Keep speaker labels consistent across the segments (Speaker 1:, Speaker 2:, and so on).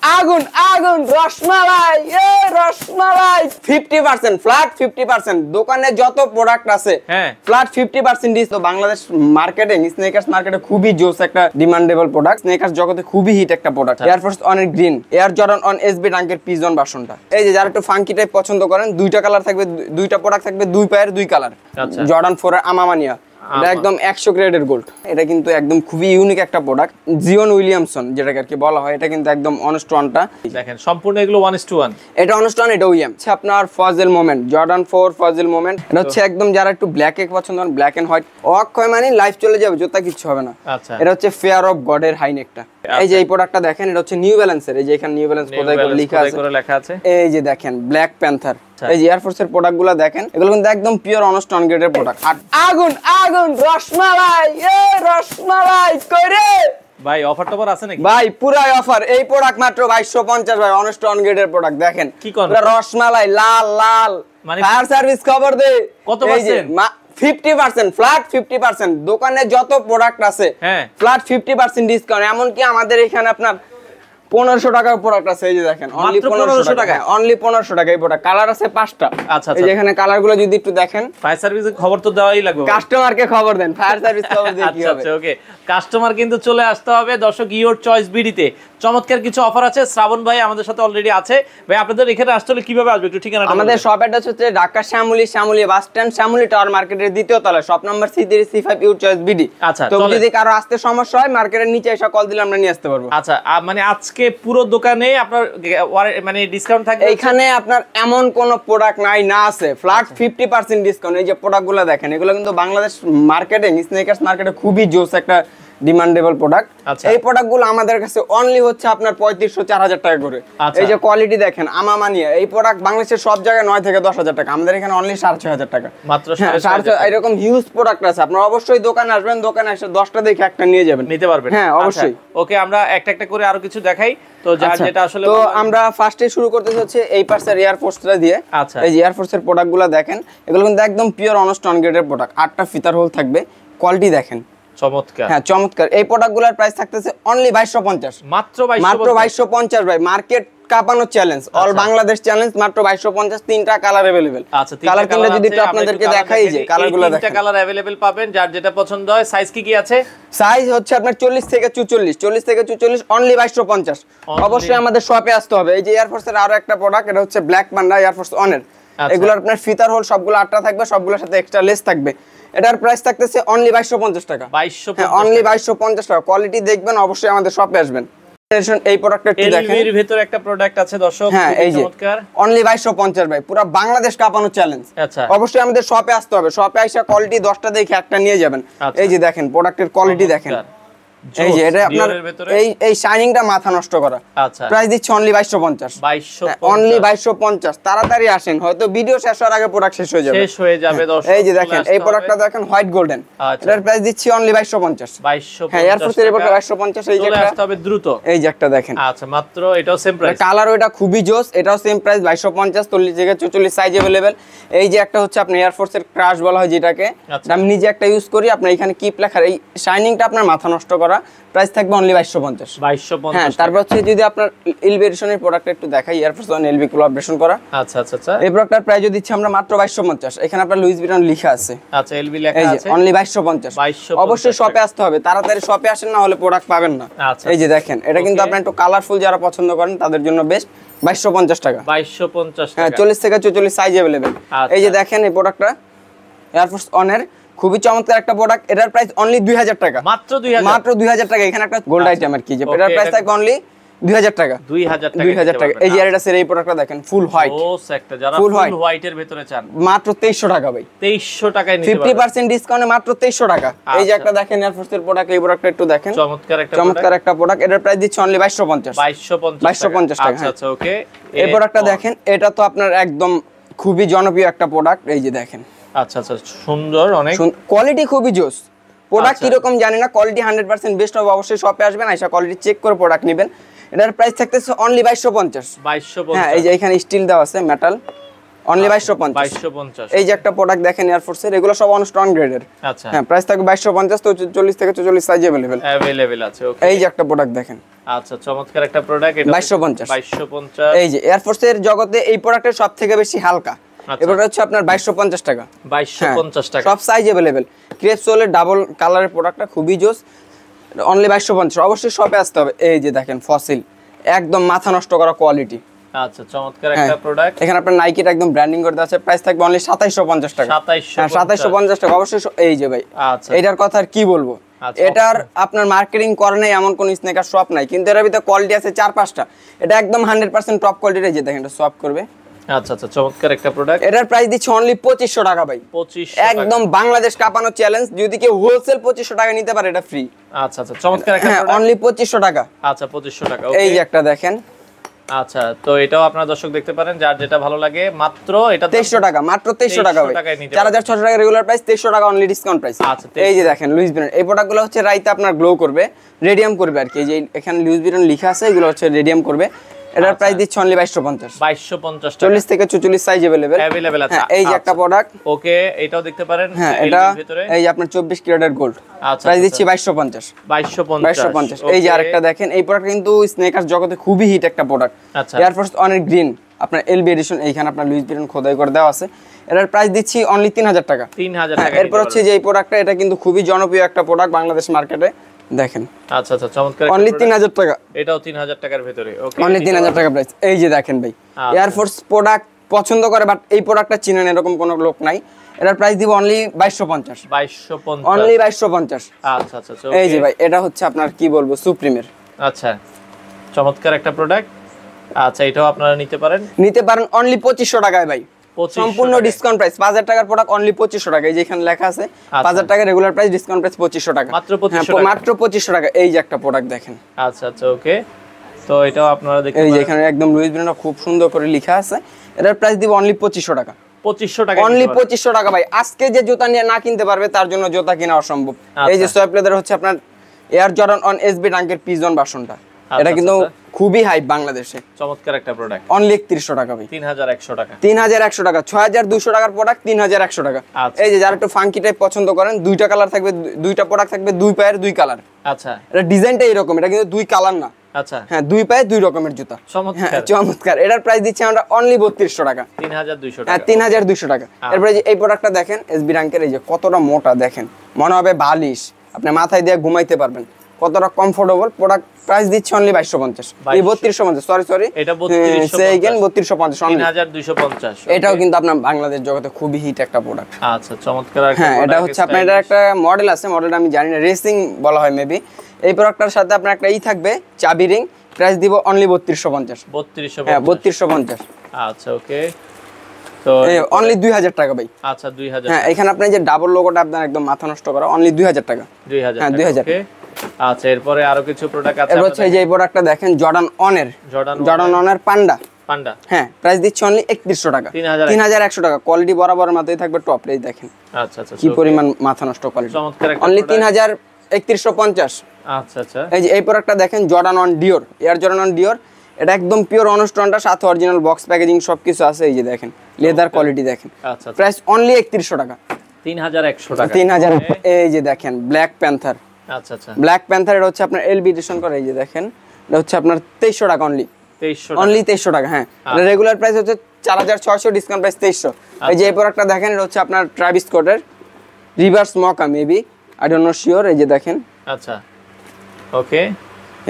Speaker 1: আগুন আগুন রসমালাই রসমালাই 50% ফ্ল্যাট 50%। দোকানে যত প্রোডাক্ট আছে ফ্ল্যাট 50% ডিস। তো বাংলাদেশ মার্কেটে স্নেকার্স মার্কেটে খুবই জোস একটা ডিমান্ডেবল প্রোডাক্ট। স্নেকার্স জগতে খুবই হিট একটা প্রোডাক্ট। এয়ার ফোর্স অনের green, air Jordan one SB ডাঙ্কের পিজন ভার্সনটা। এই যে যারা একটু ফাঙ্কি টাইপ পছন্দ করেন, দুইটা কালার থাকবে, দুইটা প্রোডাক্ট থাকবে, দুই পায়ের দুই কালার। জর্ডান 4 এর আমামানিয়া, এটা একদম 100 গ্রেডের গোল্ড। এটা কিন্তু একদম খুবই ইউনিক একটা প্রোডাক্ট। জিওন উইলিয়ামসন যেটাকে আর কি বলা হয়, এটা কিন্তু একদম অনস্টনটা দেখেন সম্পূর্ণ এগুলো 1:1। এটা অনস্টন, এটা ওইএম। আচ্ছা আপনার Fazal moment, Jordan 4 Fazal moment. এটা হচ্ছে একদম যারা একটু ব্ল্যাক এ পছন্দ করেন, ব্ল্যাক এন্ড হোয়াইট অক্ষয় মানে লাইফ চলে যাবে, জোতা কিছু হবে না। আচ্ছা এটা হচ্ছে ফেয়ার অফ গডের হাইনেকটা। এই যে এই প্রোডাক্টটা দেখেন, এটা হচ্ছে নিউ ব্যালেন্সের। এই যে এখানে নিউ ব্যালেন্স কোথায় করে লেখা আছে। এই যে দেখেন ব্ল্যাক প্যান্থার। এই যে এয়ার ফোর্সের প্রোডাক্টগুলো দেখেন, এগুলো কিন্তু একদম পিওর অনস্টন গ্রেডের প্রোডাক্ট। আর আগুন আগুন রসমালাই রসমালাই করে ভাই অফার টপার আছে নাকি ভাই? পুরাই অফার। এই প্রোডাক্ট মাত্র 2250 ভাই, অনস্টন গ্রেডের প্রোডাক্ট। দেখেন কি কোন রসমালাই লাল লাল, মানে ফায়ার সার্ভিস খবর দে কত পার্সেন্ট? 50% ফ্ল্যাট 50%। দোকানে যত প্রোডাক্ট আছে ফ্ল্যাট 50% ডিসকাউন্ট। এমন কি আমাদের এখানে আপনার 1500 টাকার প্রোডাক্ট আছে। এই যে দেখেন অনলি 1500 টাকা, অনলি 1500 টাকা। এই প্রোডাক্ট কালার আছে 5টা। আচ্ছা এই যে এখানে কালারগুলো যদি একটু দেখেন। ফায়ার সার্ভিসের খবর তো দেওয়াই লাগবে, কাস্টমারকে খবর দেন, ফায়ার সার্ভিস খবর দিয়ে কি হবে। আচ্ছা ওকে, কাস্টমার কিন্তু চলে আসতে হবে দর্শক ইওর চয়েস বিডিতে। চমৎকার কিছু অফার আছে। শ্রাবণ ভাই আমাদের সাথে অলরেডি আছে। ভাই আপনাদের এখানে আসতে হলে কিভাবে আসবে একটু ঠিকানাটা? আমাদের শপ অ্যাড্রেস হচ্ছে Dhaka Shyamoli bus stand, Shyamoli tower মার্কেটের দ্বিতীয় তলায়, shop number C3C5 your choice BD. আচ্ছা তো যদি কারো আসতে সমস্যা হয় মার্কেটের নিচে এসে কল দিলে আমরা নিয়ে আসতে পারবো। আচ্ছা মানে আজকে পুরো দোকানে আপনার মানে ডিসকাউন্ট থাকবে? এখানে আপনার এমন কোন প্রোডাক্ট নাই না আছে ফ্ল্যাট 50% ডিসকাউন্ট। এই যে প্রোডাক্টগুলো দেখেন, এগুলো কিন্তু বাংলাদেশ মার্কেটে স্নেকার্স মার্কেটে খুবই জোস একটা ডিমান্ডেবল প্রোডাক্ট। এই প্রোডাক্টগুলো আমাদের কাছে অনলি হচ্ছে আপনার 3500-4000 টাকা করে। এই যে কোয়ালিটি দেখেন আমামানিয়া, এই প্রোডাক্ট বাংলাদেশের সব জায়গায় 9 থেকে 10,000 টাকা, আমাদের এখানে অনলি 6500 টাকা মাত্র। এরকম হিউজ প্রোডাক্ট আছে। আপনারা অবশ্যই দোকানে আসবেন, দোকানে এসে 10টা দেখে একটা নিয়ে যাবেন, নিতে পারবেন। হ্যাঁ অবশ্যই। ওকে আমরা একটা একটা করে আরো কিছু দেখাই তো, যেটা আসলে তো আমরা ফার্স্টে শুরু করতেছি হচ্ছে এই পার্সের এয়ার ফোর্সটা দিয়ে। এই যে এয়ার ফোর্সের প্রোডাক্টগুলো দেখেন, এগুলো কিন্তু একদম পিওর অনস্টন গ্রেডের প্রোডাক্ট। 8টা ফিতার হোল থাকবে, কোয়ালিটি দেখেন চমৎকার। হ্যাঁ চমৎকার। এই প্রোডাক্টগুলোর প্রাইস থাকতেছে অনলি 2250, মাত্র 2250 ভাই। মার্কেট কাপানো চ্যালেঞ্জ, অল বাংলাদেশ চ্যালেঞ্জ, মাত্র 2250। 3টা কালার अवेलेबल। আচ্ছা কালার কিনলে যদি একটু আপনাদেরকে দেখাই, যে কালারগুলো দেখেন, 3টা কালার अवेलेबल পাবেন, যার যেটা পছন্দ হয়। সাইজ কি আছে? সাইজ হচ্ছে আপনার 40 থেকে 44 অনলি 2250। অবশ্যই আমাদের শপে আসতে হবে। এই যে এয়ার ফোর্সের আরো একটা প্রোডাক্ট, এটা হচ্ছে ব্ল্যাক পান্ডা এয়ার ফোর্স অনের। এগুলোর আপনার ফিতার হোল সবগুলো 8টা থাকবে, সবগুলোর সাথে এক্সট্রা লেস থাকবে। এটার প্রাইস থাকতেছে অনলি 2250 টাকা। 2250, অনলি 2250 টাকা। কোয়ালিটি দেখবেন, অবশ্যই আমাদের শপে আসবেন। এই প্রোডাক্টটা একটু দেখেন, এর ভিতরে একটা প্রোডাক্ট আছে দর্শক, খুবই চমৎকার। অনলি 2250 ভাই, পুরো বাংলাদেশ কাঁপানো চ্যালেঞ্জ। আচ্ছা অবশ্যই আমাদের শপে আসতে হবে। শপে আইসা কোয়ালিটি 10টা দেখে একটা নিয়ে যাবেন। এই যে দেখেন প্রোডাক্টের কোয়ালিটি দেখেন। এই যে এটা আপনার এই শাইনিংটা মাথা নষ্ট করা। আচ্ছা প্রাইস দিচ্ছি অনলি 2250, অনলি 2250। তাড়াতাড়ি আসেন, হয়তো ভিডিও শেষ হওয়ার আগে প্রোডাক্ট শেষ হয়ে যাবে দর্শক। এই যে দেখেন এই প্রোডাক্টটা দেখেন হোয়াইট গোল্ডেন, এটার প্রাইস দিচ্ছি অনলি 2250। হ্যাঁ এয়ার ফোর্সের এই প্রোডাক্ট 2250। এই যে আসতে হবে দ্রুত। এই যে একটা দেখেন, আচ্ছা মাত্র এটাও সেম প্রাইস। কালার ওটা খুবই জোস, এটাও সেম প্রাইস 2250। 40 থেকে 44 সাইজ अवेलेबल। এই যে একটা হচ্ছে আপনার এয়ার ফোর্সের ক্রাশ বলা হয় যেটাকে, আমি নিজে একটা ইউজ করি। আপনার এখানে কিপ লেখার এই শাইনিংটা আপনার মাথা নষ্ট করা। প্রাইস থাকবে অনলি 2250। হ্যাঁ তারপর হচ্ছে যদি আপনার এলবি এডিশনের প্রোডাক্ট একটু দেখাই, air force one LB collaboration করা। আচ্ছা আচ্ছা আচ্ছা। এই প্রোডাক্টটার প্রাইস দিচ্ছি আমরা মাত্র 2250। এখানে আপনার লুইস ভিটন লেখা আছে। আচ্ছা এলবি লেখা আছে, অনলি 2250। অবশ্যই শপে আসতে হবে, তাড়াতাড়ি শপে আসেন, না হলে প্রোডাক্ট পাবেন না। এই যে দেখেন, এটা কিন্তু আপনারা একটু কালারফুল যারা পছন্দ করেন তাদের জন্য বেস্ট। 2250 টাকা। 2250 টাকা। হ্যাঁ 40 থেকে 44 সাইজ अवेलेबल। এই যে দেখেন এই প্রোডাক্টটা এয়ার ফোর্স অনের, খুবই চমৎকার একটা প্রোডাক্ট। এটার প্রাইস অনলি 2000 টাকা, মাত্র 2000 টাকা। এখানে একটা গোল্ড আইটেম আর কি, যে এটার প্রাইস থাকে অনলি 2000 টাকা। 2000 টাকা। এই যে এর এই প্রোডাক্টটা দেখেন ফুল হোয়াইট, ওস একটা যারা ফুল হোয়াইটের ভিতরে চান, মাত্র 2300 টাকা ভাই। 2300 টাকায় নিতে পারবেন, 50% ডিসকাউন্টে মাত্র 2300 টাকা। এই যে একটা দেখেন এয়ার ফোর্সের প্রোডাক্ট, এই প্রোডাক্টটা একটু দেখেন, চমৎকার একটা প্রোডাক্ট। এটার প্রাইস দিচ্ছি অনলি 2250 টাকা। আচ্ছা আচ্ছা ওকে। এই প্রোডাক্টটা দেখেন, এটা তো আপনার একদম খুবই জনপ্রিয় একটা প্রোডাক্ট। এই যে দেখেন, আচ্ছা আচ্ছা সুন্দর, অনেক কোয়ালিটি খুবই জোস। প্রোডাক্ট কি রকম জানি না, কোয়ালিটি 100% বেস্ট হবে। অবশ্যই শপে আসবেন, আইসা কোয়ালিটি চেক করে প্রোডাক্ট নেবেন। এটার প্রাইস থাকতেছে অনলি 2250। হ্যাঁ এই যে এখানে স্টিল দেওয়া আছে, মেটাল। অনলি 2250। এই যে একটা প্রোডাক্ট দেখেন এয়ারফোর্স এর, এগুলো সব অনস্টন গ্রেডের।
Speaker 2: আচ্ছা
Speaker 1: হ্যাঁ, প্রাইস থাকবে 2250, তো 40 থেকে 44 সাইজ
Speaker 2: अवेलेबल আছে। ওকে,
Speaker 1: এই যে একটা প্রোডাক্ট দেখেন।
Speaker 2: আচ্ছা, চমৎকার একটা প্রোডাক্ট, এটা 2250।
Speaker 1: এই যে এয়ারফোর্স এর জগতে এই প্রোডাক্টের সবথেকে বেশি হালকা, এটা হচ্ছে আপনার 2250 টাকা।
Speaker 2: 2250 টাকা,
Speaker 1: সব সাইজ अवेलेबल। ক্রেপ সোলের ডাবল কালারের প্রোডাক্টটা খুবই জোস, অনলি 2250। অবশ্যই শপে আসতে হবে। এই যে দেখেন ফসিল, একদম মাথা নষ্ট করা কোয়ালিটি।
Speaker 2: আচ্ছা, চমৎকার একটা প্রোডাক্ট।
Speaker 1: এখানে আপনার নাইকিটা একদম ব্র্যান্ডিং করে দেওয়া আছে, প্রাইস থাকবে অনলি 2750 টাকা। 2750 টাকা অবশ্যই। এই যে ভাই,
Speaker 2: আচ্ছা,
Speaker 1: এটার কথা আর কি বলবো, এটার আপনার মার্কেটিং করে নাই এমন কোন স্নেকার শপ নাই, কিন্তু এর ভিতরে কোয়ালিটি আছে 4-5টা। এটা একদম 100% টপ কোয়ালিটির। এই যে দেখেন, এটা সফট করবে।
Speaker 2: আচ্ছা আচ্ছা, চমৎকার একটা প্রোডাক্ট।
Speaker 1: এটার প্রাইস দিচ্ছে অনলি 2500 টাকা ভাই।
Speaker 2: 2500
Speaker 1: একদম বাংলাদেশ কাঁপানো চ্যালেঞ্জ, যদি কেউ হোলসেল 2500 টাকা নিতে পারে এটা ফ্রি।
Speaker 2: আচ্ছা আচ্ছা, চমৎকার একটা প্রোডাক্ট,
Speaker 1: অনলি 2500 টাকা।
Speaker 2: আচ্ছা, 2500 টাকা। ওকে,
Speaker 1: এই যে একটা দেখেন।
Speaker 2: আচ্ছা, তো এটাও আপনারা দর্শক দেখতে পারেন, যার যেটা ভালো লাগে। মাত্র এটা
Speaker 1: 2300 টাকা, মাত্র 2300 টাকা ভাই। 4600 টাকা রেগুলার প্রাইস, 2300 টাকা অনলি ডিসকাউন্ট প্রাইস।
Speaker 2: আচ্ছা,
Speaker 1: এই যে দেখেন লুইস ভিটন, এই প্রোডাক্টগুলো হচ্ছে রাইতে আপনার গ্লো করবে, রেডিয়াম করবে আর কি। এই যে এখানে লুইস ভিটন লেখা আছে, এগুলো হচ্ছে রেডিয়াম করবে। এটার প্রাইস দিচ্ছে অনলি 2250।
Speaker 2: 2250 টাকা,
Speaker 1: 40 থেকে 44 সাইজ अवेलेबल আছে। এই যে একটা প্রোডাক্ট।
Speaker 2: ওকে, এটাও দেখতে পারেন।
Speaker 1: হ্যাঁ, এটা এই যে আপনার 24 ক্যারেটের গোল্ড।
Speaker 2: আচ্ছা,
Speaker 1: প্রাইস দিচ্ছি 2250। 2250। এই যে আরেকটা দেখেন, এই প্রোডাক্ট কিন্তু স্নেকার্স জগতে খুবই হিট একটা প্রোডাক্ট।
Speaker 2: আচ্ছা,
Speaker 1: এয়ারফোর্স অনের গ্রিন, আপনার এলবি এডিশন। এইখানে আপনার লুইস ভিটন খোদাই করে দেওয়া আছে। এটার প্রাইস দিচ্ছি অনলি 3000 টাকা।
Speaker 2: 3000 টাকা।
Speaker 1: এরপর হচ্ছে যে এই প্রোডাক্টটা, এটা কিন্তু খুবই জনপ্রিয় একটা প্রোডাক্ট বাংলাদেশ মার্কেটে, দেখেন।
Speaker 2: আচ্ছা আচ্ছা, চমৎকার।
Speaker 1: অনলি 3000 টাকা।
Speaker 2: এটাও 3000 টাকার ভিতরে। ওকে,
Speaker 1: অনলি 3000 টাকা প্রাইস। এই যে দেখেন ভাই, এয়ারফোর্স প্রোডাক্ট পছন্দ করে, বাট এই প্রোডাক্টটা চিনেন এরকম কোনো লোক নাই। এটার প্রাইস দিব অনলি 2250।
Speaker 2: 2250,
Speaker 1: অনলি 2250।
Speaker 2: আচ্ছা আচ্ছা,
Speaker 1: এই যে ভাই, এটা হচ্ছে আপনার কি বলবো, সুপ্রিমের।
Speaker 2: আচ্ছা, চমৎকার একটা প্রোডাক্ট। আচ্ছা, এটাও আপনারা নিতে পারেন
Speaker 1: অনলি 2500 টাকায় ভাই, সম্পূর্ণ ডিসকাউন্ট প্রাইস। 5000 টাকার প্রোডাক্ট অনলি 2500 টাকা। এই যে এখানে লেখা আছে 5000 টাকা রেগুলার প্রাইস, ডিসকাউন্ট প্রাইস 2500 টাকা।
Speaker 2: মাত্র 2500 টাকা,
Speaker 1: মাত্র 2500 টাকা। এই যে একটা প্রোডাক্ট দেখেন।
Speaker 2: আচ্ছা আচ্ছা, ওকে, তো এটাও আপনারা দেখতে
Speaker 1: পারেন। এই যে
Speaker 2: পারেন,
Speaker 1: এখানে একদম লুইস ভিটন খুব সুন্দর করে লেখা আছে। এটার প্রাইস দিব অনলি 2500 টাকা।
Speaker 2: 2500 টাকা,
Speaker 1: অনলি 2500 টাকা ভাই। আজকে যে জুতা নিয়ে না কিনতে পারবে তার জন্য জুতা কিনা অসম্ভব। এই যে সোয়েপ লেদার হচ্ছে আপনার এয়ার জর্ডান অন এসবি ডাঙ্কের পিজন ভার্সনটা, এটা কিন্তু খুবই হাইপ বাংলাদেশে।
Speaker 2: চমৎকার একটা প্রোডাক্ট।
Speaker 1: অনলি 3100 টাকা ভাই।
Speaker 2: 3100 টাকা।
Speaker 1: 3100 টাকা। 6200 টাকার প্রোডাক্ট 3100 টাকা। এই যে যারা একটু ফাঙ্কি টাইপ পছন্দ করেন, দুইটা কালার থাকবে, দুইটা প্রোডাক্ট থাকবে, দুই পায়ের দুই কালার।
Speaker 2: আচ্ছা,
Speaker 1: এটা ডিজাইনটা এরকম, এটা কিন্তু দুই কালার না।
Speaker 2: আচ্ছা,
Speaker 1: হ্যাঁ, দুই পায়ে দুই রকমের জুতা। চমৎকার। এটার প্রাইস দিচ্ছি আমরা অনলি 3200 টাকা।
Speaker 2: 3200 টাকা।
Speaker 1: হ্যাঁ, 3200 টাকা। এরপরে যে এই প্রোডাক্টটা দেখেন, এসবি রাঙ্কের, এই যে কতটা মোটা দেখেন, মনে হবে বালিশ, আপনি মাথায় দিয়ে ঘুমাইতে পারবেন, কতটা কমফোর্টেবল প্রোডাক্ট। প্রাইস দিচ্ছে অনলি 2250। এই 3250, সরি
Speaker 2: এটা 3250,
Speaker 1: 3250। এটাও কিন্তু আপনার বাংলাদেশ জগতে খুবই হিট একটা প্রোডাক্ট।
Speaker 2: আচ্ছা, চমৎকার।
Speaker 1: হ্যাঁ, এটা হচ্ছে আপনার, এটা একটা মডেল আছে, মডেলটা আমি জানি না, রেসিং বলা হয় মেবি। এই প্রোডাক্টটার সাথে আপনার একটা থাকবে, চাবি রিং। প্রাইস দিব অনলি 3250।
Speaker 2: 3250।
Speaker 1: হ্যাঁ, 3250।
Speaker 2: আচ্ছা, ওকে, তো
Speaker 1: অনলি 2000 টাকা ভাই।
Speaker 2: আচ্ছা, 2000।
Speaker 1: হ্যাঁ, এখানে আপনি যে ডাবল লোগোটা আপনার একদম মাথা নষ্ট করা, অনলি 2000 টাকা।
Speaker 2: 2000।
Speaker 1: হ্যাঁ, 2000।
Speaker 2: ওকে, আচ্ছা, এরপরে আরো কিছু প্রোডাক্ট আছে।
Speaker 1: এর হচ্ছে এই যে এই প্রোডাক্টটা দেখেন, জর্ডান অনের পান্ডা। হ্যাঁ, প্রাইস দিচ্ছে অনলি 3100 টাকা। 3100 টাকা। কোয়ালিটি বরাবরের মতোই থাকবে, টপ রেঞ্জ দেখেন।
Speaker 2: আচ্ছা আচ্ছা,
Speaker 1: কি পরিমাণ মাথা নষ্ট কোয়ালিটি।
Speaker 2: চমৎকার।
Speaker 1: অনলি 3150।
Speaker 2: আচ্ছা আচ্ছা,
Speaker 1: এই যে এই প্রোডাক্টটা দেখেন, Jordan one Dior, air Jordan one Dior. এটা একদম পিওর অনস্টনটা, সাথে অরিজিনাল বক্স প্যাকেজিং সবকিছু আছে। এই যে দেখেন, লেদার কোয়ালিটি দেখেন।
Speaker 2: আচ্ছা,
Speaker 1: প্রাইস অনলি 3100 টাকা।
Speaker 2: 3100 টাকা।
Speaker 1: 3000। এই যে দেখেন, ব্ল্যাক প্যান্থার।
Speaker 2: আচ্ছা আচ্ছা,
Speaker 1: ব্ল্যাক প্যান্থার, এটা হচ্ছে আপনার এলবি এডিশন করে। এই যে দেখেন, এটা হচ্ছে আপনার 2300 টাকা অনলি। 2300 অনলি 2300 টাকা। হ্যাঁ, এটা রেগুলার প্রাইস হচ্ছে 4600, ডিসকাউন্ট প্রাইস 2300। এই যে এই প্রোডাক্টটা দেখেন, এটা হচ্ছে আপনার ট্রাভিস স্কটের reverse mocha maybe, I don't know sure. এই যে দেখেন।
Speaker 2: আচ্ছা, ওকে,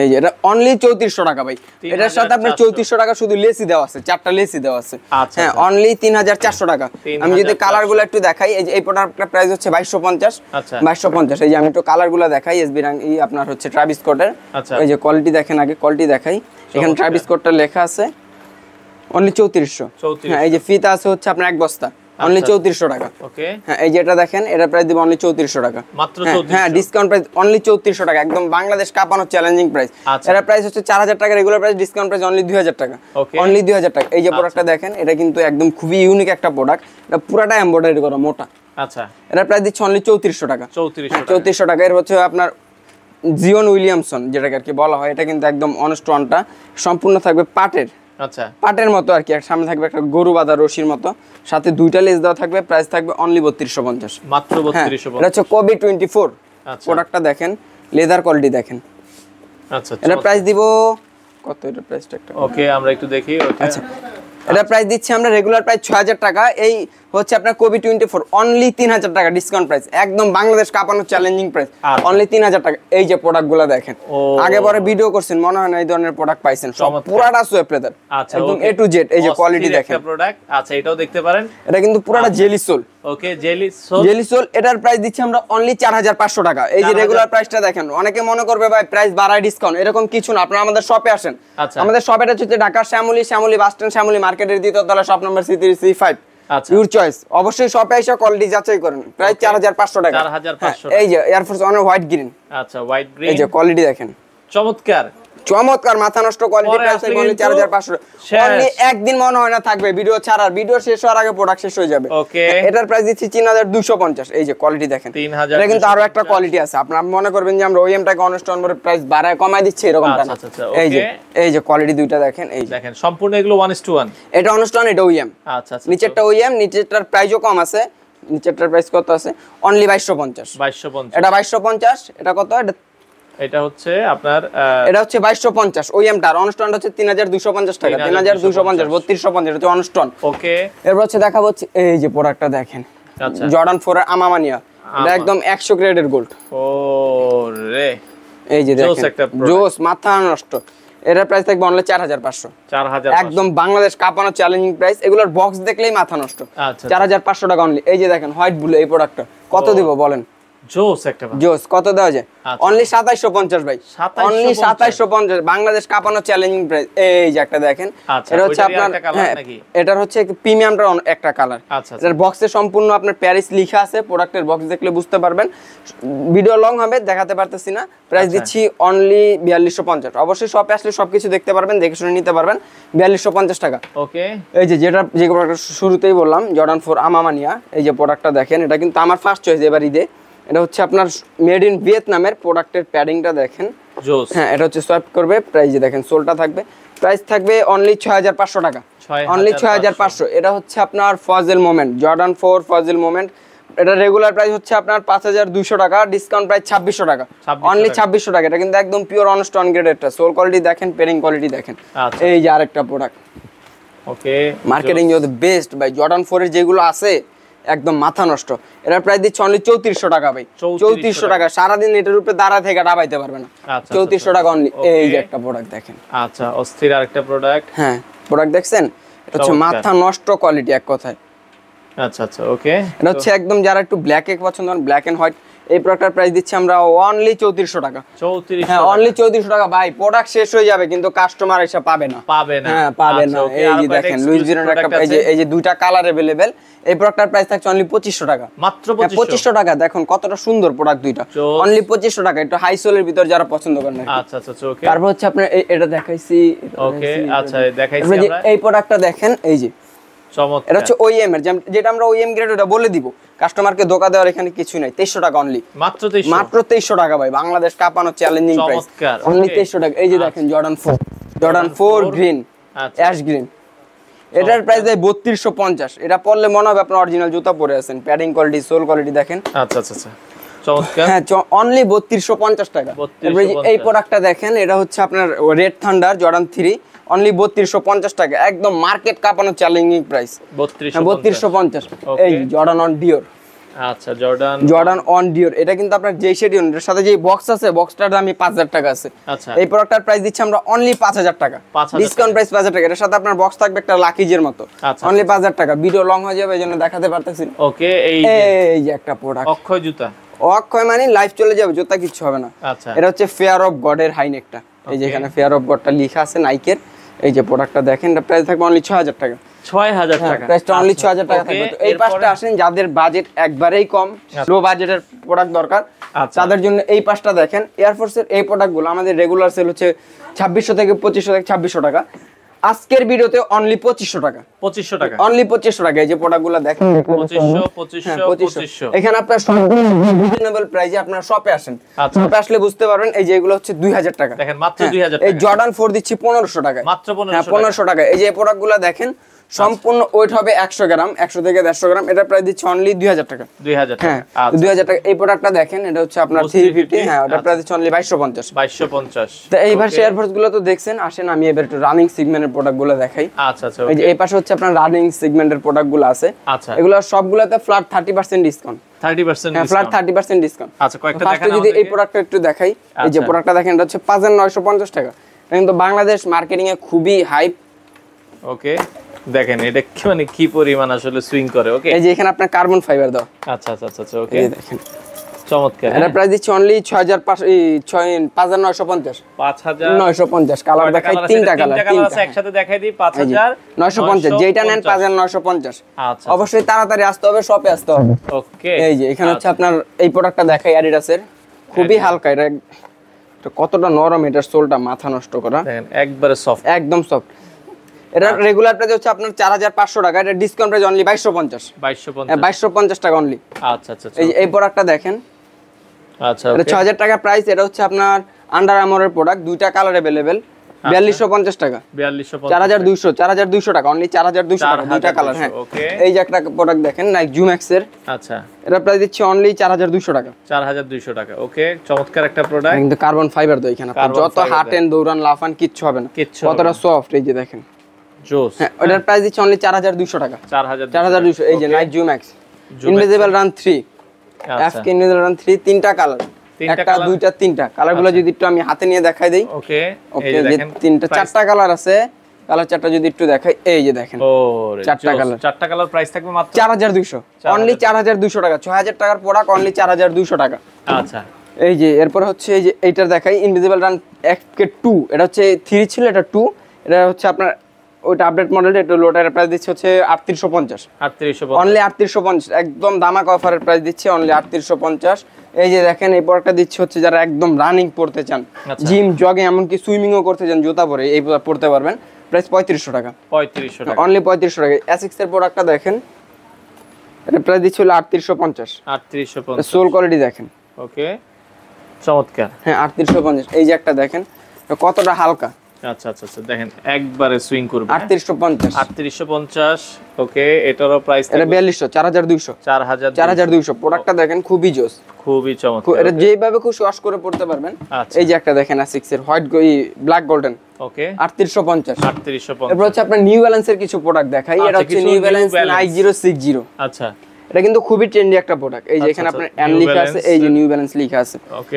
Speaker 1: এই যে এটা অনলি 3400 টাকা ভাই। এটার সাথে আপনার 3400 টাকা শুধু লেসি দেওয়া আছে, 4টা লেসি দেওয়া আছে। হ্যাঁ, অনলি 3400 টাকা। আমি যদি কালারগুলো একটু দেখাই, এই যে এই প্রোডাক্টটার প্রাইস হচ্ছে 2250।
Speaker 2: আচ্ছা,
Speaker 1: 2250। এই যে আমি একটু কালারগুলো দেখাই, এসবি রাং আপনার হচ্ছে ট্রাভিস স্কটের। এই যে কোয়ালিটি দেখেন, আগে কোয়ালিটি দেখাই। এখানে ট্রাভিস স্কটটা লেখা আছে অনলি 3400। হ্যাঁ, এই যে ফিতা আছে হচ্ছে আপনার এক বস্তা, অনলি 3400 টাকা।
Speaker 2: ওকে,
Speaker 1: হ্যাঁ, এই যে এটা দেখেন, এটা প্রাইস দিব অনলি 3400 টাকা।
Speaker 2: মাত্র 3400।
Speaker 1: হ্যাঁ, ডিসকাউন্ট প্রাইস অনলি 3400 টাকা, একদম বাংলাদেশ কাঁপানো চ্যালেঞ্জিং প্রাইস। এর প্রাইস হচ্ছে 4000 টাকা regular price, discount price only 2000 টাকা। অনলি 2000 টাকা। এই যে প্রোডাক্টটা দেখেন, এটা কিন্তু একদম খুবই ইউনিক একটা প্রোডাক্ট, এটা পুরাটা এমব্রয়ডারি করা মোটা।
Speaker 2: আচ্ছা,
Speaker 1: এর প্রাইস দিচ্ছে অনলি 3400 টাকা। 3400 টাকা। এর হচ্ছে আপনার জিওন উইলিয়ামসন, যেটাকে আর কি বলা হয়, এটা কিন্তু একদম অনস্টনটা সম্পূর্ণ থাকবে পাটের।
Speaker 2: আচ্ছা
Speaker 1: পাটের মতো আর কি, আর সামনে থাকবে একটা গরু বাঁধা রশির মতো, সাথে দুইটা লেস দেওয়া থাকবে, প্রাইস থাকবে অনলি 3250,
Speaker 2: মাত্র 3250।
Speaker 1: এটা হচ্ছে কোবি 24।
Speaker 2: আচ্ছা
Speaker 1: প্রোডাক্টটা দেখেন, লেদার কোয়ালিটি দেখেন।
Speaker 2: আচ্ছা
Speaker 1: এটা প্রাইস দিব কত, এটা প্রাইসটা একটা
Speaker 2: ওকে আমরা একটু দেখি। ওকে
Speaker 1: আচ্ছা এটা প্রাইস দিচ্ছি আমরা রেগুলার প্রাইস 6000 টাকা, এই হচ্ছে আপনার কোবি 24 অনলি 3000 টাকা ডিসকাউন্ট প্রাইস, একদম বাংলাদেশ কাঁপানো চ্যালেঞ্জিং প্রাইস, অনলি 3000 টাকা। এই যে প্রোডাক্টগুলো দেখেন, আগে পরে ভিডিও করছেন মনে হয় না এই ধরনের প্রোডাক্ট পাইছেন, সব পুরাটা সোয়েব লেদার, একদম এ টু জেড। এই যে কোয়ালিটি দেখেন
Speaker 2: প্রোডাক্ট। আচ্ছা এটাও দেখতে পারেন,
Speaker 1: এটা কিন্তু পুরাটা জেলি সোল।
Speaker 2: ওকে জেলি সোল,
Speaker 1: জেলি সোল, এটার প্রাইস দিচ্ছি আমরা অনলি 4500 টাকা। এই যে রেগুলার প্রাইসটা দেখেন, অনেকে মনে করবে ভাই প্রাইস বাড়ায় ডিসকাউন্ট, এরকম কিছু না, আপনারা আমাদের শপে আসেন। আমাদের শপেটা হচ্ছে ঢাকা শ্যামলী বাস স্ট্যান্ড, শ্যামলী মার্কেটের দ্বিতীয় তলা, শপ নাম্বার C3C5।
Speaker 2: আচ্ছা
Speaker 1: ইউর চয়েস, অবশ্যই শপে এসে কোয়ালিটি যাচাই করেন। প্রাইস 4500 টাকা।
Speaker 2: 4500।
Speaker 1: এই যে এয়ার ফোর্স ওয়ানের হোয়াইট গ্রিন।
Speaker 2: আচ্ছা হোয়াইট গ্রিন,
Speaker 1: এই যে কোয়ালিটি দেখেন,
Speaker 2: চমৎকার
Speaker 1: চমৎকার মাথা নষ্ট কোয়ালিটি। প্রাইস বলি 4500, অনলি একদিন মনে হয় না থাকবে ভিডিও ছাড়ার, ভিডিও শেষ হওয়ার আগে প্রোডাক্ট শেষ হয়ে যাবে।
Speaker 2: ওকে
Speaker 1: এটার প্রাইস দিচ্ছি 3250। এই যে কোয়ালিটি দেখেন,
Speaker 2: 3000।
Speaker 1: এটা কিন্তু আরো একটা কোয়ালিটি আছে, আপনারা মনে করবেন যে আমরা ওএমটাকে অনস্টন করে প্রাইস বাড়ায় কমায় দিচ্ছি এরকমটা না। এই যে কোয়ালিটি দুইটা দেখেন, এই
Speaker 2: দেখেন সম্পূর্ণ এগুলো 1:1,
Speaker 1: এটা অনস্টন, এটা ওএম।
Speaker 2: আচ্ছা আচ্ছা
Speaker 1: নিচেরটা ওএম, নিচেরটার প্রাইসও কম আছে, নিচেরটার প্রাইস কত আছে অনলি 2250।
Speaker 2: 2250,
Speaker 1: এটা 2250। এটা কত,
Speaker 2: এটা হচ্ছে আপনার
Speaker 1: এটা হচ্ছে 2250 ওএমটা, আর অনস্টনটা হচ্ছে 3250 টাকা। 3250 3250 এটা অনস্টন।
Speaker 2: ওকে
Speaker 1: এরপর হচ্ছে দেখাবো হচ্ছে এই যে প্রোডাক্টটা দেখেন,
Speaker 2: আচ্ছা
Speaker 1: জর্ডান 4 এর আমামানিয়া, এটা একদম 100 গ্রেডের গোল্ড।
Speaker 2: ও রে
Speaker 1: এই যে দেখেন জোস মাথা নষ্ট, এটার প্রাইস থাকবে অনলি 4500।
Speaker 2: 4500
Speaker 1: একদম বাংলাদেশ কাঁপানো চ্যালেঞ্জিং প্রাইস, এগুলোর বক্স দেখলেই মাথা নষ্ট।
Speaker 2: আচ্ছা
Speaker 1: 4500 টাকা অনলি। এই যে দেখেন হোয়াইট ব্লু, এই প্রোডাক্টটা কত দিব বলেন?
Speaker 2: জোস একটা
Speaker 1: জোস কত দেওয়া যায়? অনলি 2750 ভাই, অনলি 2750, বাংলাদেশ কাঁপানো চ্যালেঞ্জিং প্রাইস। এই যে একটা দেখেন, এটা হচ্ছে আপনার, এটার হচ্ছে প্রিমিয়ামটার একটা কালার। এটার বক্সে সম্পূর্ণ আপনার প্যারিস লেখা আছে, প্রোডাক্টের বক্স দেখলে বুঝতে পারবেন, ভিডিও লং হবে দেখাতে পারতেছি না। প্রাইস দিচ্ছি অনলি 4250। অবশ্যই শপে আসলে সবকিছু দেখতে পারবেন, দেখে শুনে নিতে পারবেন। 4250 টাকা।
Speaker 2: ওকে
Speaker 1: এই যে যে প্রোডাক্ট শুরুতেই বললাম জর্ডান 4 আমামানিয়া, এই যে প্রোডাক্টটা দেখেন, এটা কিন্তু আমার ফার্স্ট চয়েস এবার ঈদে। এটা হচ্ছে আপনার মেড ইন ভিয়েতনামের, প্রোডাক্টের প্যাডিংটা দেখেন জোস। হ্যাঁ এটা হচ্ছে সোয়াইপ করবে, প্রাইস দেখেন সোলটা থাকবে, প্রাইস থাকবে অনলি 6500 টাকা, অনলি 6500। এটা হচ্ছে আপনার Fazal moment, Jordan 4 Fazal moment, এটা রেগুলার প্রাইস হচ্ছে আপনার 5200 টাকা, ডিসকাউন্ট প্রাইস 2600 টাকা, অনলি 2600 টাকা। এটা কিন্তু একদম পিওর অনস্টন গ্রেডেরটা, সোল কোয়ালিটি দেখেন, পেরিং কোয়ালিটি দেখেন। এই যে আরেকটা product,
Speaker 2: okay
Speaker 1: marketing is the best ভাই, জর্ডান 4 এর যেগুলো আছে একদম মাথা নষ্ট। এটার প্রাইস দিচ্ছে অনলি 3400 টাকা ভাই, 3400 টাকা। সারাদিন এটার উপরে দাঁড়া থেকে ডাবাইতে পারবে না। 3400 টাকা অনলি। এই যে একটা প্রোডাক্ট দেখেন,
Speaker 2: আচ্ছা অস্থির আরেকটা প্রোডাক্ট।
Speaker 1: হ্যাঁ প্রোডাক্ট দেখছেন, এটা হচ্ছে মাথা নষ্ট কোয়ালিটি এক কথায়।
Speaker 2: আচ্ছা আচ্ছা ওকে,
Speaker 1: এটা হচ্ছে একদম যারা একটু ব্ল্যাক এ পছন্দ করেন, ব্ল্যাক এন্ড হোয়াইট, এই প্রোডাক্টের প্রাইস দিচ্ছি আমরা অনলি 3400 টাকা।
Speaker 2: 3400,
Speaker 1: হ্যাঁ অনলি 3400 টাকা ভাই। প্রোডাক্ট শেষ হয়ে যাবে কিন্তু কাস্টমার এসে পাবে না। হ্যাঁ পাবে না। এই যে দেখেন লুইস ভিটনের একটা, এই যে দুইটা কালার अवेलेबल, এই প্রোডাক্টের প্রাইস থাকছে অনলি 2500 টাকা,
Speaker 2: মাত্র
Speaker 1: 2500 টাকা। দেখুন কতটা সুন্দর প্রোডাক্ট দুইটা, অনলি 2500 টাকা। একটু হাই সোলের ভিতর যারা পছন্দ করেন।
Speaker 2: আচ্ছা আচ্ছা ওকে,
Speaker 1: তারপর হচ্ছে আপনার এটা দেখাইছি।
Speaker 2: ওকে আচ্ছা দেখাইছি আমরা,
Speaker 1: এই প্রোডাক্টটা দেখেন, এই যে
Speaker 2: চমৎকার।
Speaker 1: এটা হচ্ছে ওইএম এর, যেটা আমরা ওইএম গ্রেড ওটা বলে দিব, কাস্টমারকে ধোকা দেওয়ার এখানে কিছু নাই। 2300 টাকা অনলি, মাত্র 2300 টাকা ভাই, বাংলাদেশ কাঁপানো চ্যালেঞ্জিং প্রাইস, অনলি 2300 টাকা। এই যে দেখেন জর্ডান 4 গ্রিন, অ্যাশ গ্রিন, এটার প্রাইস দেয় 3250। এটা পরলে মনে হবে আপনি অরিজিনাল জুতা পরে আছেন। প্যাডিং কোয়ালিটি, সোল কোয়ালিটি দেখেন।
Speaker 2: আচ্ছা আচ্ছা আচ্ছা চমৎকার।
Speaker 1: হ্যাঁ অনলি 3250 টাকা। এই প্রোডাক্টটা দেখেন, এটা হচ্ছে আপনার রেড থান্ডার জর্ডান 3, অনলি 3250 টাকা, একদম মার্কেট কাঁপানো চ্যালেঞ্জিং প্রাইস। 3250। এই জর্ডান অন ডিওর,
Speaker 2: আচ্ছা জর্ডান
Speaker 1: অন ডিওর, এটা কিন্তু আপনার যেই শেডিউল এর সাথে যে বক্স আছে, বক্সটার দামই 5000 টাকা আছে।
Speaker 2: আচ্ছা এই
Speaker 1: এই প্রোডাক্টটার প্রাইস দিচ্ছি আমরা অনলি 5000 টাকা, ডিসকাউন্ট প্রাইস 5000 টাকা। এর সাথে আপনার বক্স থাকবে একটা লাকিজের মতো, অনলি 5000 টাকা। ভিডিও লং হয়ে যাবে এজন্য দেখাতে পারতেছি।
Speaker 2: ওকে এই
Speaker 1: যে একটা প্রোডাক্ট,
Speaker 2: অক্ষয় জুতা,
Speaker 1: অক্ষয় মানে লাইভ চলে যাবে, জুতা কিচ্ছু হবে না।
Speaker 2: আচ্ছা
Speaker 1: এটা হচ্ছে ফেয়ার অফ গডের হাইনেকটা, এই যে এখানে ফেয়ার অফ গডটা লেখা আছে নাইকের। এই যে প্রোডাক্টটা দেখেন, এটা প্রাইস থাকবে অনলি 6000 টাকা,
Speaker 2: 6000 টাকা,
Speaker 1: প্রাইসটা অনলি 6000 টাকা থাকবে। তো এই পাঁচটা আসেন যাদের বাজেট একবারেই কম, লো বাজেটের প্রোডাক্ট দরকার, তাদের জন্য এই পাঁচটা দেখেন। এয়ারফোর্সের এই প্রোডাক্টগুলো আমাদের রেগুলার সেল হচ্ছে 2600 থেকে 2500 থেকে 2600 টাকা। আজকের ভিডিওতে অনলি 2500 টাকা।
Speaker 2: 2500 টাকা
Speaker 1: অনলি 2500 টাকা। এই যে প্রোডাক্টগুলো দেখেন
Speaker 2: 2500
Speaker 1: এখানে আপনার রিজনেবল প্রাইসে আপনারা শপে আসেন। শপে আসলে বুঝতে পারবেন এই যে এগুলো হচ্ছে 2000 টাকা।
Speaker 2: দেখেন মাত্র 2000 টাকা।
Speaker 1: এই জর্ডান 4 দিচ্ছি 1500 টাকায়।
Speaker 2: মাত্র
Speaker 1: 1500 টাকা। এই যে প্রোডাক্টগুলো দেখেন সম্পূর্ণ ওয়েট হবে 100 গ্রাম, 100 থেকে 150 গ্রাম। এটা প্রাইস দিচ্ছে অনলি 2000 টাকা।
Speaker 2: 2000 টাকা।
Speaker 1: আচ্ছা 2000 টাকা। এই প্রোডাক্টটা দেখেন এটা হচ্ছে আপনার 350। হ্যাঁ ওটা প্রাইস দিচ্ছে অনলি 2250।
Speaker 2: 2250।
Speaker 1: তো এই ভার্সন এয়ারফোর্স গুলো তো দেখছেন। আসেন আমি এবার একটু রানিং সেগমেন্টের প্রোডাক্টগুলো দেখাই।
Speaker 2: আচ্ছা আচ্ছা।
Speaker 1: এই যে এই পাশে হচ্ছে আপনার রানিং সেগমেন্টের প্রোডাক্টগুলো আছে।
Speaker 2: আচ্ছা
Speaker 1: এগুলো সবগুলোতে ফ্ল্যাট 30% ডিসকাউন্ট।
Speaker 2: 30%
Speaker 1: হ্যাঁ ফ্ল্যাট 30% ডিসকাউন্ট।
Speaker 2: আচ্ছা কয়েকটা দেখান
Speaker 1: যদি এই প্রোডাক্টটা একটু দেখাই। এই যে প্রোডাক্টটা দেখেন এটা হচ্ছে 5950 টাকা। এটা কিন্তু বাংলাদেশ মার্কেটিং এ খুবই হাইপ।
Speaker 2: ওকে দেখেন এটা কি মানে কি পরিমাণ আসলে সুইং করে। ওকে
Speaker 1: এই যে এখানে আপনার কার্বন ফাইবার দাও।
Speaker 2: আচ্ছা আচ্ছা আচ্ছা ওকে
Speaker 1: এই দেখেন
Speaker 2: চমৎকার।
Speaker 1: এটা প্রাইস দিচ্ছে অনলি 5950। 5950 কালার দেখাই তিনটা কালার
Speaker 2: আছে একসাথে দেখাই দিই
Speaker 1: 5950 যেটা নেন 5950।
Speaker 2: আচ্ছা
Speaker 1: অবশ্যই তাড়াতাড়ি আসতে হবে, শপে আসতে হবে।
Speaker 2: ওকে
Speaker 1: এই যে এখানে হচ্ছে আপনার এই প্রোডাক্টটা দেখাই অ্যাডিডাসের খুবই হালকা। এটা কতটা নরম, এটার সোলটা মাথা নষ্ট করা।
Speaker 2: দেখেন একবারে সফট,
Speaker 1: একদম সফট। এটা রেগুলার প্রাইস হচ্ছে আপনার 4500 টাকা। এটা ডিসকাউন্ট প্রাইস অনলি 2250। 2250 টাকা অনলি।
Speaker 2: আচ্ছা আচ্ছা
Speaker 1: এই যে এই প্রোডাক্টটা দেখেন।
Speaker 2: আচ্ছা
Speaker 1: এটা 6000 টাকা প্রাইস। এটা হচ্ছে আপনার আন্ডার আর্মারের প্রোডাক্ট, দুইটা কালার अवेलेबल। 4250 টাকা। 4250 টাকা অনলি। 4200 টাকা দুইটা কালার। হ্যাঁ এই যে একটা প্রোডাক্ট দেখেন নাইক জুম্যাক্স এর।
Speaker 2: আচ্ছা
Speaker 1: এটা প্রাইস দিচ্ছে অনলি 4200 টাকা।
Speaker 2: 4200 টাকা। ওকে চমৎকার একটা প্রোডাক্ট।
Speaker 1: কিন্তু কার্বন ফাইবার তো এখানে যত হাঁটেন দৌড়ান লাফান কিচ্ছু হবে না। কতটা সফট। এই যে দেখেন
Speaker 2: জোস।
Speaker 1: হ্যাঁ এটার প্রাইস দিচ্ছে অনলি 4200 টাকা।
Speaker 2: 4200।
Speaker 1: এই যে Nike ZoomX invisible run 3 FK invisible run 3 তিনটা কালার। একটা দুইটা তিনটা কালারগুলো যদি একটু আমি হাতে নিয়ে দেখাই দেই।
Speaker 2: ওকে
Speaker 1: এই যে দেখেন তিনটা চারটা কালার আছে। কালার চারটা যদি একটু দেখাই এই যে দেখেন
Speaker 2: চারটা কালার প্রাইস থাকবে মাত্র
Speaker 1: 4200। অনলি 4200 টাকা। 6000 টাকার প্রোডাক্ট অনলি 4200 টাকা।
Speaker 2: আচ্ছা
Speaker 1: এই যে এরপর হচ্ছে এই যে এইটার দেখাই ইনভিজিবল রান FK2। এটা হচ্ছে 3 ছিল, এটা 2। এটা হচ্ছে আপনার ওইটা আপডেট মডেল। এটা লোটার প্রাইস দিচ্ছে হচ্ছে 3850। অনলি 3850 একদম দামাক অফারের প্রাইস দিচ্ছে অনলি 3850। এই যে দেখেন এই প্রোডাক্টটা দিচ্ছে হচ্ছে যারা একদম রানিং পড়তে চান, জিম জগে এমনকি সুইমিংও করতে চান জুতা পরে এই পড়তে পারবেন। প্রাইস 3500 টাকা।
Speaker 2: 3500 টাকা
Speaker 1: অনলি 3500 টাকা। এসিক্স এর প্রোডাক্টটা দেখেন এটা প্রাইস দিচ্ছে হলো 3850। সোল কোয়ালিটি দেখেন।
Speaker 2: ওকে চমৎকার।
Speaker 1: হ্যাঁ 3850। এই যে একটা দেখেন কতটা হালকা।
Speaker 2: আচ্ছা আচ্ছা আচ্ছা দেখেন একবারে সুইং করবে।
Speaker 1: 3850।
Speaker 2: ওকে এটারও প্রাইস
Speaker 1: এটা 4200। 4200 প্রোডাক্টটা দেখেন খুবই জোস,
Speaker 2: খুবই চমৎকার।
Speaker 1: এটা যেভাবে খুশি ওয়াশ করে পড়তে পারবেন। এই যে একটা দেখেন A6 এর হোয়াইট ব্ল্যাক গোল্ডেন।
Speaker 2: ওকে
Speaker 1: 3850। এরপর হচ্ছে আপনার নিউ ব্যালেন্সের কিছু প্রোডাক্ট দেখাই। এটা হচ্ছে নিউ ব্যালেন্স 9060।
Speaker 2: আচ্ছা
Speaker 1: এটা কিন্তু খুবই ট্রেন্ডি একটা প্রোডাক্ট। এই যে এখানে আপনার এন লেখা আছে, এই যে নিউ ব্যালেন্স লেখা আছে।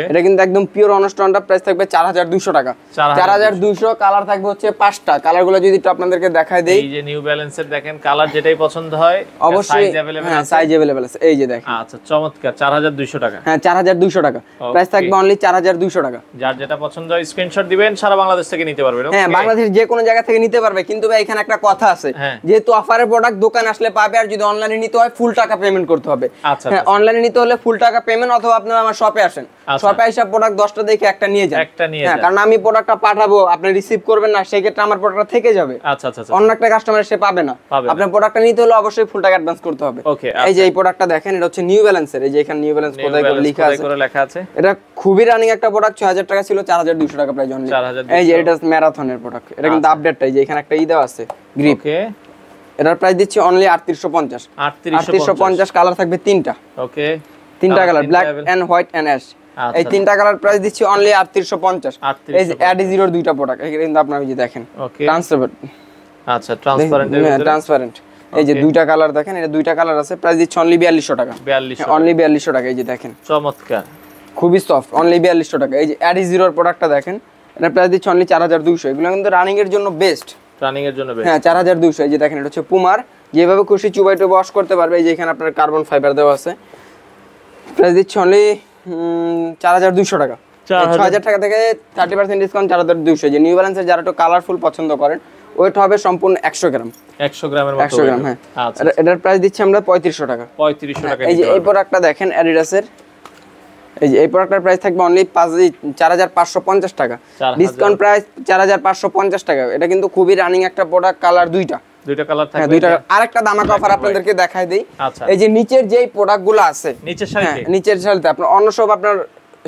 Speaker 1: এটা কিন্তু একদম পিওর অনেস্ট অনটা। প্রাইস থাকবে 4200 টাকা। 4200 কালার থাকবে হচ্ছে 5টা। কালারগুলো যদি একটু আপনাদেরকে দেখাই দেই।
Speaker 2: এই যে নিউ ব্যালেন্সের দেখেন কালার যেটাই পছন্দ হয়
Speaker 1: অবশ্যই হ্যাঁ সাইজ अवेलेबल আছে। এই যে দেখেন
Speaker 2: আচ্ছা চমৎকার 4200 টাকা।
Speaker 1: হ্যাঁ 4200 টাকা প্রাইস থাকবে অনলি 4200 টাকা।
Speaker 2: যার যেটা পছন্দ হয় স্ক্রিনশট দিবেন, সারা বাংলাদেশ থেকে নিতে পারবেন।
Speaker 1: হ্যাঁ বাংলাদেশ যে কোনো জায়গা থেকে নিতে পারবে। কিন্তু ভাই এখানে একটা কথা আছে, যেহেতু অফারের প্রোডাক্ট দোকান আসলে পাবে, আর যদি অনলাইনে নিতে হয় ফুল টাকা পেমেন্ট করতে হবে। হ্যাঁ অনলাইনে নিতে হলে ফুল টাকা পেমেন্ট, অথবা আপনারা আমার শপে আসেন। শপে এসে প্রোডাক্ট 10টা দেখে একটা নিয়ে যান। হ্যাঁ কারণ আমি প্রোডাক্টটা পাঠাবো, আপনি রিসিভ করবেন না, সেই ক্ষেত্রে আমার প্রোডাক্টটা থেকে যাবে।
Speaker 2: আচ্ছা আচ্ছা
Speaker 1: অন্য একটা কাস্টমার এসে পাবে না। আপনার প্রোডাক্টটা নিতে হলে অবশ্যই ফুল টাকা অ্যাডভান্স করতে হবে। এই যে এই প্রোডাক্টটা দেখেন, এটা হচ্ছে নিউ ব্যালেন্সের। এই যে এখানে নিউ ব্যালেন্স কোথায় করে লেখা আছে। এটা খুবই রানিং একটা প্রোডাক্ট। 6000 টাকা ছিল, 4200 টাকা প্রাইস অনলি। এই যে এটা ম্যারাথনের প্রোডাক্ট। এটা কিন্তু আপডেট। এই যে এখানে একটা দেওয়া আছে গ্রিপ।
Speaker 2: ওকে
Speaker 1: এটার প্রাইস দিচ্ছি অনলি 3850। 3850 কালার থাকবে তিনটা।
Speaker 2: ওকে
Speaker 1: তিনটা colour, black and white and ash. এই তিনটা কালার প্রাইস দিচ্ছি অনলি 3850। এই যে AD0 দুইটা প্রোডাক্ট। এটা কিন্তু আপনারা এই যে দেখেন ট্রান্সপারেন্ট।
Speaker 2: আচ্ছা ট্রান্সপারেন্ট এর ভিতরে
Speaker 1: ট্রান্সপারেন্ট। এই যে দুইটা কালার দেখেন, এটা দুইটা কালার আছে। প্রাইস দিচ্ছি অনলি 4200 টাকা। 4200 অনলি 4200 টাকা। এই যে দেখেন
Speaker 2: চমৎকার
Speaker 1: খুবই সফট, অনলি 4200 টাকা। এই যে AD0 এর প্রোডাক্টটা দেখেন, এটা প্রাইস দিচ্ছি অনলি 4200। এগুলো কিন্তু রানিং এর জন্য বেস্ট।
Speaker 2: রানিং এর জন্য বেস্ট।
Speaker 1: হ্যাঁ 4200। এই যে দেখেন এটা হচ্ছে পুমার, যেভাবে খুশি চুবাই টুবাই ওয়াশ করতে পারবে। এই যে এখানে আপনার কার্বন ফাইবার দেওয়া আছে। প্রাইস দিচ্ছি অনলি 4200 টাকা। 6000 টাকা থেকে 30% ডিসকাউন্ট 4200। যে নিউ ব্যালেন্সের যারা একটু কালারফুল পছন্দ করেন, ওয়েট হবে সম্পূর্ণ 100 গ্রাম।
Speaker 2: 100 গ্রামের মতো।
Speaker 1: 100 গ্রাম হ্যাঁ। আচ্ছা এটার প্রাইস দিচ্ছি আমরা 3500 টাকা।
Speaker 2: 3500 টাকা।
Speaker 1: এই যে এই প্রোডাক্টটা দেখেন অ্যাডিডাসের। এই যে এই প্রোডাক্টের প্রাইস থাকবে অনলি 4550 টাকা, ডিসকাউন্ট প্রাইস 4550 টাকা। এটা কিন্তু খুবই রানিং একটা প্রোডাক্ট, কালার দুইটা কালার থাকবে। দুইটা। আরেকটা দামাকা অফার আপনাদেরকে দেখাই দেই। এই যে নিচের যেই প্রোডাক্টগুলো আছে নিচের সারিতে আপনার অন্য সব আপনার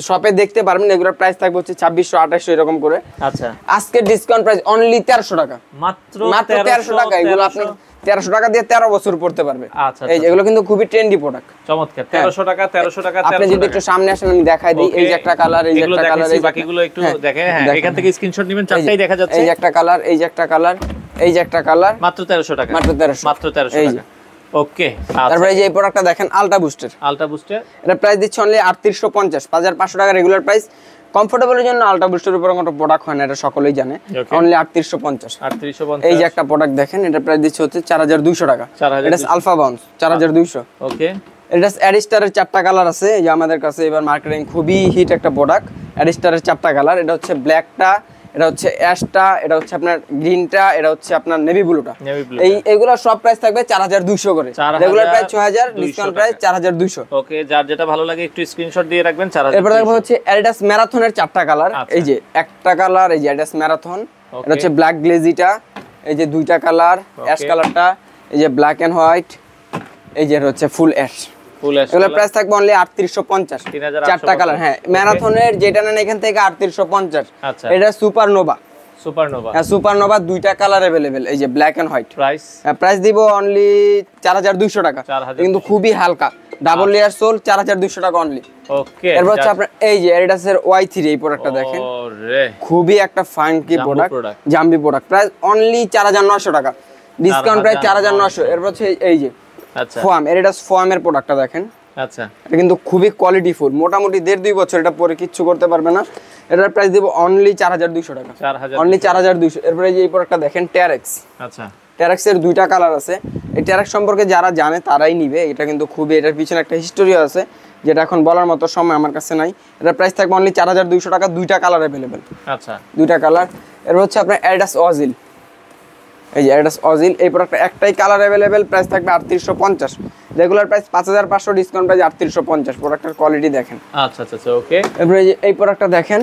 Speaker 1: শপে দেখতে পারবেন, এগুলোর প্রাইস থাকবে হচ্ছে 2600 2800 এরকম করে। আচ্ছা, আজকে ডিসকাউন্ট প্রাইস অনলি 1300 টাকা, মাত্র 1300 টাকা। এগুলো আপনি 1300 টাকা দিয়ে 13 বছর পড়তে পারবে। এই এগুলো কিন্তু খুবই ট্রেন্ডি প্রোডাক্ট, চমৎকার। 1300 টাকা 1300 টাকা। আপনি যদি একটু সামনে আসেন আমি দেখাই দিই। এই যে একটা কালার, এই যে একটা কালার, এই বাকিগুলো একটু দেখেন। হ্যাঁ, এখান থেকে স্ক্রিনশট নেবেন, চারটাই দেখা যাচ্ছে। এই যে একটা কালার, এই যে একটা কালার, এই যে একটা কালার, মাত্র 1300 টাকা, মাত্র 1300 টাকা। ওকে, তারপরে এই যে এই প্রোডাক্টটা দেখেন, আলট্রা বুস্টার। এটা প্রাইস দিচ্ছে অনলি 3850, 5500 টাকা রেগুলার প্রাইস। কমফোর্টেবলের জন্য আলট্রা বুস্টের উপর কোনো প্রোডাক্ট হয় না, এটা সকলেই জানে। অনলি 3850। এই যে একটা প্রোডাক্ট দেখেন, এটা প্রাইস দিচ্ছে হচ্ছে 4200 টাকা। এটা আলফা বাউন্স 4200। ওকে, এটা অ্যাডিস্টারের 4টা কালার আছে। এই যে আমাদের কাছে এবার মার্কেটিং খুবই হিট একটা প্রোডাক্ট, অ্যাডিস্টারের 4টা কালার। এটা হচ্ছে ব্ল্যাকটা, এটা হচ্ছে অ্যাশটা, এটা হচ্ছে আপনার গ্রিনটা, এটা হচ্ছে আপনার নেভি ব্লুটা। এইগুলো সব প্রাইস থাকবে 4200 করে, রেগুলার প্রাইস 6000, ডিসকাউন্ট প্রাইস 4200।
Speaker 2: ওকে, যার যেটা ভালো লাগে একটু স্ক্রিনশট দিয়ে রাখবেন। 4000।
Speaker 1: এরপর দেখো হচ্ছে অ্যাডিডাস ম্যারাথনের 4টা কালার। এই যে একটা কালার, এই যে অ্যাডিডাস ম্যারাথন, এটা হচ্ছে ব্ল্যাক গ্লেজিটা, এই যে দুইটা কালার, অ্যাশ কালারটা, এই যে ব্ল্যাক এন্ড হোয়াইট, এই যে হচ্ছে ফুল অ্যাশ। এগুলোর প্রাইস থাকবে অনলি 3850, 4টা কালার। হ্যাঁ, ম্যারাথনের যেটা নেন এখান থেকে 3850। এটা সুপারনোভা, হ্যাঁ সুপারনোভা, দুইটা কালার अवेलेबल। এই যে ব্ল্যাক এন্ড হোয়াইট। প্রাইস দিব অনলি 4200 টাকা, কিন্তু খুবই হালকা, ডাবল লেয়ার সোল, 4200 টাকা অনলি। ওকে, এরপর হচ্ছে আপনার এই যে অ্যাডিডাসের Y3, এই প্রোডাক্টটা দেখেন, খুবই একটা funky product, zombie product. Price only 4900 টাকা, ডিসকাউন্ট প্রাইস 4900। এরপর হচ্ছে এই যে ফোয়াম, অ্যাডিডাস ফোয়ামের প্রোডাক্টটা দেখেন। আচ্ছা, এটা কিন্তু খুবই কোয়ালিটি ফুল, মোটামুটি 1.5-2 বছর এটা পরে কিচ্ছু করতে পারবে না। এটার প্রাইস দেব অনলি 4200 টাকা, অনলি 4200। এরপরে এই যে এই প্রোডাক্টটা দেখেন, টেরেক্স। আচ্ছা, টেরেক্সের দুইটা কালার আছে। এই টেরেক্স সম্পর্কে যারা জানে তারাই নিবে, এটা কিন্তু খুবই, এটার পিছনে একটা হিস্টোরি আছে যেটা এখন বলার মতো সময় আমার কাছে নাই। এটার প্রাইস থাকবে অনলি 4200 টাকা, দুইটা কালার अवेलेबल। আচ্ছা, দুইটা কালার। এর হচ্ছে আপনার অ্যাডিডাস অজিল, এই যে অ্যাডিডাস অজিল, এই প্রোডাক্টটা একটাই কালার अवेलेबल, প্রাইস থাকবে 3850, রেগুলার প্রাইস 5500, ডিসকাউন্ট প্রাইস 3850। প্রোডাক্টের কোয়ালিটি দেখেন। আচ্ছা আচ্ছা, ওকে। এবারে এই প্রোডাক্টটা দেখেন।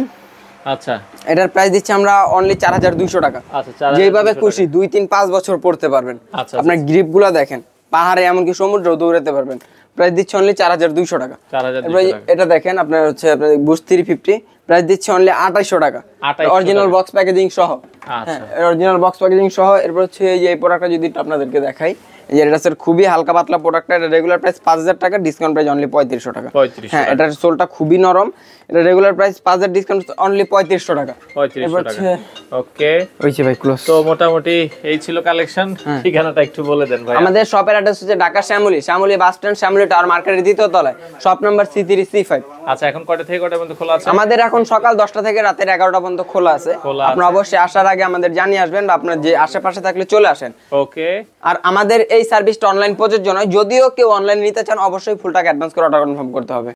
Speaker 1: আচ্ছা, এটার প্রাইস দিচ্ছি আমরা অনলি 4200 টাকা। আচ্ছা, যেভাবে খুশি 2-3-5 বছর পড়তে পারবেন। আপনার গ্রিপগুলো দেখেন, পাহাড়ে এমনকি সমুদ্র দৌড়াতে পারবেন। প্রাইস দিচ্ছি অনলি 4200 টাকা। এটা দেখেন আপনার হচ্ছে আপনার বুশ 350, প্রাইস দিচ্ছি অনলি 2800 টাকা, অরিজিনাল বক্স প্যাকেজিং সহ। হ্যাঁ, অরিজিনাল বক্স প্যাকেজিং সহ। এরপর হচ্ছে এই যে এই প্রোডাক্টটা যদি আপনাদেরকে দেখাই, এই যে এটার খুবই হালকা পাতলা প্রোডাক্টটা, এটা রেগুলার প্রাইস 5000 টাকা, ডিসকাউন্ট প্রাইস অনলি 3500 টাকা। হ্যাঁ, এটার সোলটা খুবই নরম, এটা রেগুলার প্রাইস 5000, ডিসকাউন্ট অনলি 3500 টাকা। 3500 টাকা। ওকে, হইছে ভাই ক্লোজ। তো মোটামুটি এই ছিল কালেকশন। ঠিকানাটা একটু বলে দেন ভাই। আমাদের শপের অ্যাড্রেস হচ্ছে Dhaka Shyamoli bus stand, Shyamoli tower মার্কেটের দ্বিতীয় তলায়, শপ নাম্বার C3C5। আচ্ছা, এখন কয়টা থেকে কয়টা পর্যন্ত খোলা আছে? আমাদের এখন সকাল 10টা থেকে রাতের 11টা পর্যন্ত খোলা আছে। আপনি অবশ্যই আসার আগে আমাদের জানিয়ে আসবেন, বা আপনার যে আশেপাশে থাকলে চলে আসেন। ওকে, আর আমাদের এই সার্ভিসটা অনলাইন প্রযোজ্য নয়, যদিও কেউ অনলাইন নিতে চান অবশ্যই ফুল টাকা অ্যাডভান্স করে অর্ডার কনফার্ম করতে হবে।